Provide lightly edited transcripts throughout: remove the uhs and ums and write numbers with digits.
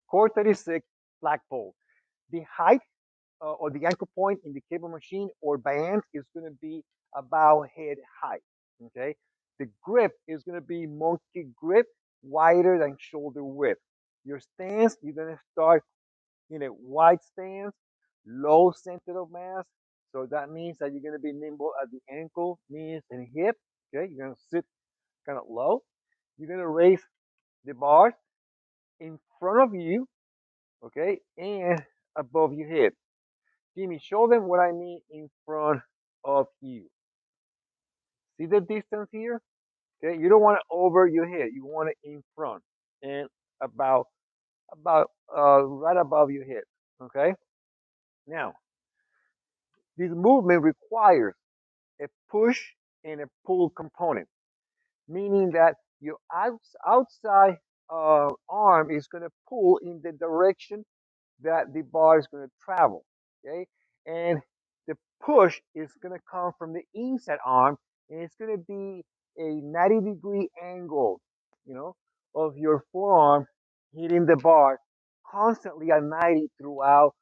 Core 36 flagpole. The height or the anchor point in the cable machine or band is going to be about head height. Okay. The grip is going to be monkey grip, wider than shoulder width. Your stance, you're going to start in a wide stance, low center of mass. So that means that you're going to be nimble at the ankle, knees, and hip. Okay. You're going to sit kind of low. You're going to raise the bars in front of you, okay, and above your head. Jimmy, show them what I mean in front of you. See the distance here? Okay, you don't want it over your head. You want it in front and about right above your head. Okay. Now, this movement requires a push and a pull component, meaning that your outside arm is going to pull in the direction that the bar is going to travel. Okay, and the push is going to come from the inside arm, and it's going to be a 90-degree angle, you know, of your forearm hitting the bar constantly at 90 throughout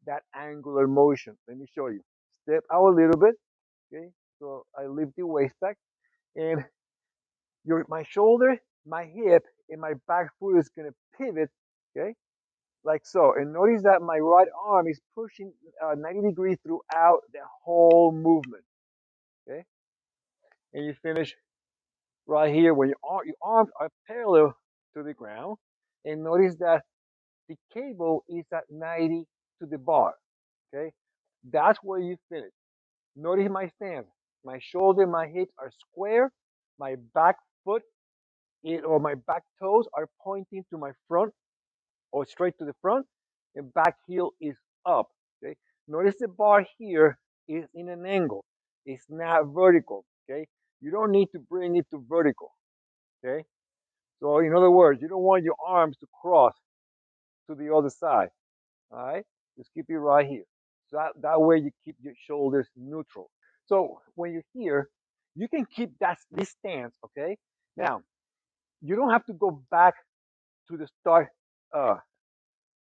that angular motion. Let me show you. Step out a little bit. Okay, so I lift the waist back, and my shoulder, my hip, and my back foot is going to pivot. Okay, like so. And notice that my right arm is pushing 90 degrees throughout the whole movement. Okay, and you finish right here when your arms are parallel to the ground. And notice that the cable is at 90 to the bar. Okay, that's where you finish. Notice my stance. My shoulder, my hips are square. My back foot or my back toes are pointing to my front or straight to the front, and back heel is up. Okay. Notice the bar here is in an angle. It's not vertical. Okay. You don't need to bring it to vertical. Okay. So in other words, you don't want your arms to cross to the other side. All right. Just keep it right here. So that way you keep your shoulders neutral. So when you're here, you can keep this stance. Okay. Now you don't have to go back to the uh,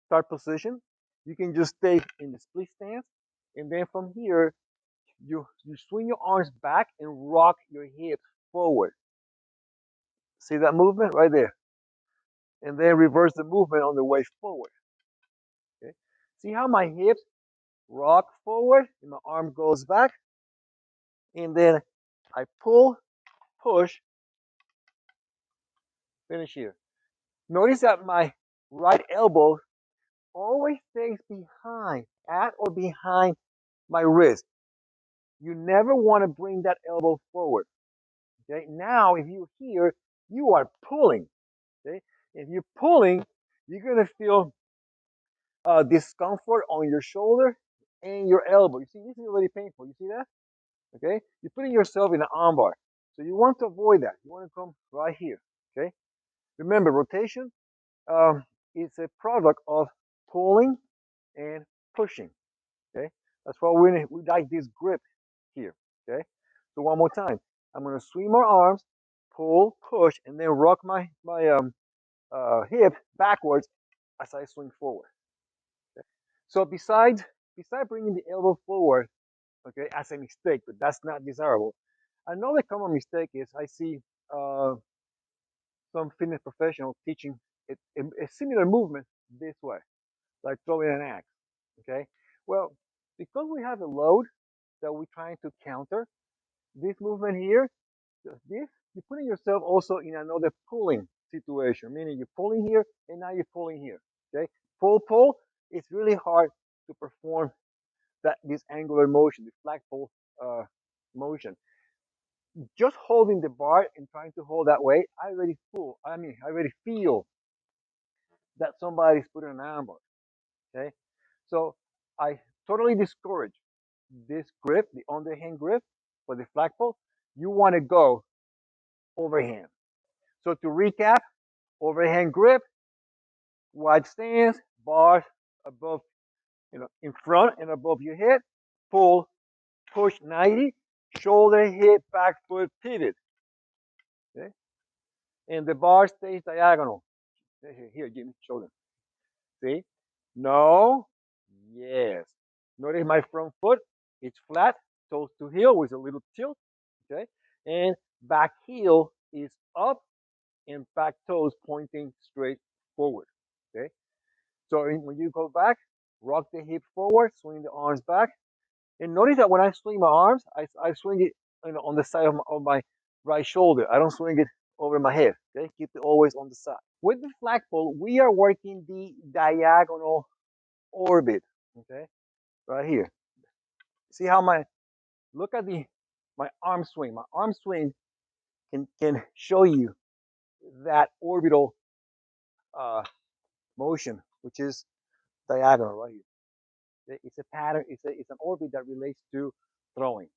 start position. You can just stay in the split stance, and then from here, you swing your arms back and rock your hips forward. See that movement right there, and then reverse the movement on the way forward. Okay. See how my hips rock forward and my arm goes back, and then I pull, push, finish here. Notice that my right elbow always stays behind, at or behind my wrist. You never want to bring that elbow forward. Okay. Now, if you're here, you are pulling. Okay. If you're pulling, you're gonna feel discomfort on your shoulder and your elbow. You see, this is already painful. You see that? Okay. You're putting yourself in an armbar, so you want to avoid that. You want to come right here. Okay. Remember, rotation is a product of pulling and pushing. Okay. That's why we like this grip here. Okay. So one more time, I'm gonna swing my arms, pull, push, and then rock my hip backwards as I swing forward. Okay? So besides bringing the elbow forward, okay, as a mistake, but that's not desirable. Another common mistake is I see uh, some fitness professionals teaching a similar movement this way, like throwing an axe. Okay, well, because we have a load that we're trying to counter, this movement here, this, you're putting yourself also in another pulling situation, meaning you're pulling here and now you're pulling here. Okay, pull. It's really hard to perform this angular motion, the flagpole motion. Just holding the bar and trying to hold that way, I already feel that somebody's putting an arm bar. Okay, so I totally discourage this grip, the underhand grip for the flagpole. You want to go overhand. So to recap, overhand grip, wide stance, bars above, in front and above your head, pull, push 90, shoulder, hip, back foot, pivot. Okay? And the bar stays diagonal. Here, Jimmy, shoulder. See? No. Yes. Notice my front foot. It's flat, toes to heel with a little tilt. Okay. And back heel is up and back toes pointing straight forward. Okay. So when you go back, rock the hip forward, swing the arms back. And notice that when I swing my arms, I swing it on the side of my right shoulder. I don't swing it over my head. Okay. Keep it always on the side. With the flagpole, we are working the diagonal orbit. Okay. Right here. See how look at my arm swing. My arm swing can show you that orbital uh, motion, which is diagonal right here. It's a pattern. It's an orbit that relates to throwing.